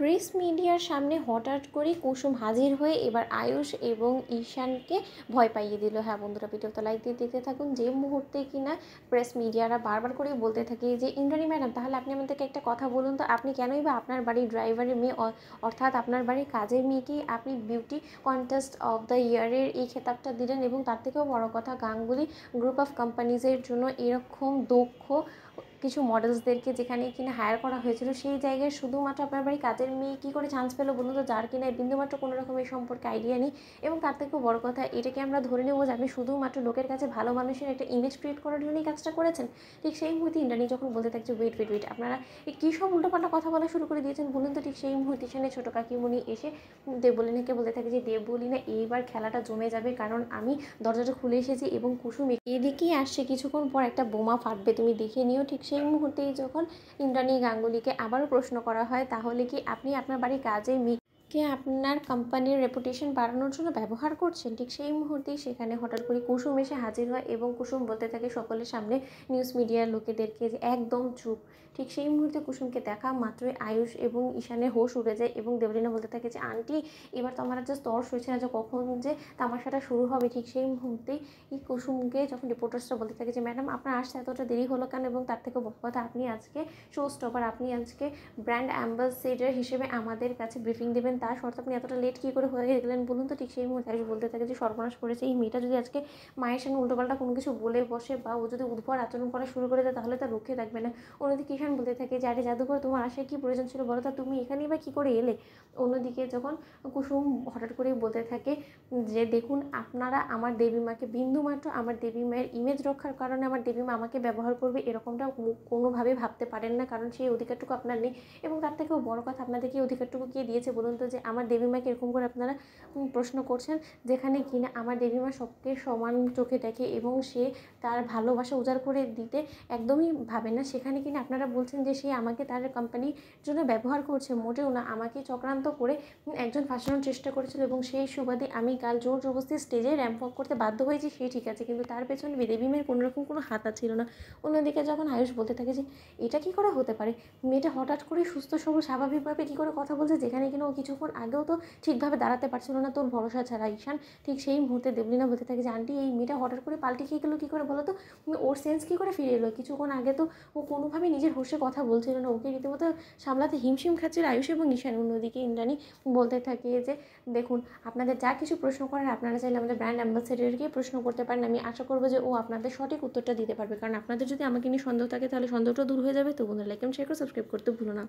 Press মিডিয়ার সামনে হঠাৎ করে কুসুম হাজির হয়ে এবার আয়ুষ এবং ঈশানকে ভয় পাইয়ে দিল। হ্যাঁ বন্ধুরা, ভিডিওতে লাইক দিয়ে দেখতে থাকুন। যে মুহূর্তে কিনা প্রেস মিডিয়ারা বারবার করে বলতে থাকে যে ইন্দ্রাণী ম্যাডাম, তাহলে আপনি আমাদেরকে একটা কথা বলুন তো, আপনি কেনই বা আপনার বাড়ির ড্রাইভারের মেয়ে অর্থাৎ আপনার বাড়ির কাজের মেয়েকেই আপনি বিউটি কন্টেস্ট অফ দ্য ইয়ারের এই খেতাবটা দিলেন, এবং তার থেকেও বড় কথা গাঙ্গুলি গ্রুপ অফ কোম্পানিজের জন্য এরকম দক্ষ কিছু মডেলসদেরকে যেখানে কিনা হায়ার করা হয়েছিল, সেই জায়গায় শুধুমাত্র আপনার বাড়ি কাজের মেয়ে কী করে চান্স পেলো বলুন তো, যার কিনা বিন্দুমাত্র কোনো রকম এই সম্পর্কে আইডিয়া নেই। এবং তার থেকেও বড় কথা, এটাকে আমরা ধরে নেবো যে আপনি শুধুমাত্র লোকের কাছে ভালো মানুষের একটা ইমেজ ক্রিয়েট করার জন্যই কাজটা করেছেন। ঠিক সেই মুহূর্তে ইন্দ্রাণী যখন বলতে থাকছে ওয়েট আপনারা কী সব উল্টোপাল্টা কথা বলা শুরু করে দিয়েছেন বলুন তো। ঠিক সেই মুহূর্তে সেখানে ছোটো কাকিমণি এসে দেবলিনাকে বলতে থাকে যে দেবলিনা, এইবার খেলাটা জমে যাবে, কারণ আমি দরজাটা খুলে এসেছি এবং কুসুম এদিকেই আসছে, কিছুক্ষণ পর একটা বোমা ফাটবে, তুমি দেখে নিও। ঠিক সেই মুহূর্তেই যখন ইন্দ্রাণী গাঙ্গুলিকে আবারও প্রশ্ন করা হয়, তাহলে কি আপনি আপনার বাড়ির কাজের মেয়েকে আপনার কোম্পানির রেপুটেশন বাড়ানোর জন্য ব্যবহার করছেন? ঠিক সেই মুহূর্তেই সেখানে হঠাৎ করে কুসুম এসে হাজির হয় এবং কুসুম বলতে থাকে সকলের সামনে নিউজ মিডিয়ার লোকেদেরকে যে একদম চুপ। ঠিক সেই মুহূর্তে কুসুমকে দেখা মাত্রই আয়ুষ এবং ঈশানের হোশ উড়ে যায় এবং দেবলীনা বলতে থাকে যে আন্টি, এবার তো আমার যে স্তর সইছে না যে কখন যে তামাশাটা শুরু হবে। ঠিক সেই মুহূর্তেই এই কুসুমকে যখন রিপোর্টার্সরা বলতে থাকে যে ম্যাডাম আপনার আসতে এতটা দেরি হলো কেন, এবং তার থেকে বড় কথা আপনি আজকে শো স্টপার, আপনি আজকে ব্র্যান্ড অ্যাম্বাসেডার হিসেবে আমাদের কাছে ব্রিফিং দেবেন, তার শর্তে আপনি এতটা লেট কী করে হয়ে গেলেন বলুন তো। ঠিক সেই মুহূর্তে আয়ুষ বলতে থাকে যে সর্বনাশ করেছে এই মেয়েটা, যদি আজকে মায়ের সামনে উল্টোপাল্টা কোনো কিছু বলে বসে বা ও যদি উদ্ভট আচরণ করা শুরু করে দেয় তাহলে তার রক্ষে থাকবে না। অন্যদিকে ঈশান বলতে থাকে যে আরে জাদুঘর, তোমার আসার কী প্রয়োজন ছিল বলো, তা তুমি এখানেই বা কী করে এলে। অন্যদিকে যখন কুসুম হঠাৎ করেই বলতে থাকে যে দেখুন, আপনারা আমার দেবী মাকে বিন্দুমাত্র আমার দেবী মায়ের ইমেজ রক্ষার কারণে আমার দেবী মা আমাকে ব্যবহার করবে এরকমটা কোনোভাবেই ভাবতে পারেন না, কারণ সেই অধিকারটুকু আপনার নেই। এবং তার থেকেও বড় কথা, আপনাদেরকে এই অধিকারটুকু কে দিয়েছে বলুন তো, যে আমার দেবী মাকে এরকম করে আপনারা প্রশ্ন করছেন, যেখানে কিনা আমার দেবী মা সবকে সমান চোখে দেখে এবং সে তার ভালোবাসা উজাড় করে দিতে একদমই ভাবে না। সেখানে কিনা আপনারা বলছেন যে সে আমাকে তার কোম্পানির জন্য ব্যবহার করছে, মোটেও না। আমাকে চক্রান্ত করে একজন ফাঁসানোর চেষ্টা করেছিল এবং সেই সুবাদে আমি কাল জোর জবরদস্তি স্টেজে র্যাম্প ওয়াক করতে বাধ্য হয়েছি, সেই ঠিক আছে, কিন্তু তার পেছনে দেবী মায়ের কোনোরকম কোনো হাত ছিল না। অন্যদিকে যখন আয়ুষ বলতে থাকে যে এটা কী করে হতে পারে, মেয়েটা হঠাৎ করে সুস্থ সবল স্বাভাবিকভাবে কী করে কথা বলছে, যেখানে কিনা ও কিছুক্ষণ আগেও তো ঠিকভাবে দাঁড়াতে পারছিল না তোর ভরসা ছাড়া ঈশান। ঠিক সেই মুহূর্তে দেবলীনা বলতে থাকে যে আন্টি, এই মেয়েটা হঠাৎ করে পাল্টে খেয়ে গেলো কী করে বলো তো, ওর সেন্স কী করে ফিরে এলো? কিছুক্ষণ আগে তো ও কোনোভাবেই নিজের হোশে কথা বলছিল না, ওকে রীতিমতো সামলাতে হিমশিম খাচ্ছিল আয়ুষ এবং ঈশান। অন্যদিকে ইন্দ্রাণী বলতে থাকে যে দেখুন, আপনাদের যা কিছু প্রশ্ন করেন আপনারা চাইলে আমাদের ব্র্যান্ড অ্যাম্বাসেডারকেই প্রশ্ন করতে পারেন, আমি আশা করবো যে ও আপনাদের সঠিক উত্তরটা দিতে পারবে, কারণ আপনাদের যদি আমাকে নিয়ে সন্দেহ থাকে তাহলে সন্দেহটা দূর হয়ে যাবে। তো বন্ধুরা, লাইক এবং শেয়ার করে সাবস্ক্রাইব করতে ভুলো না।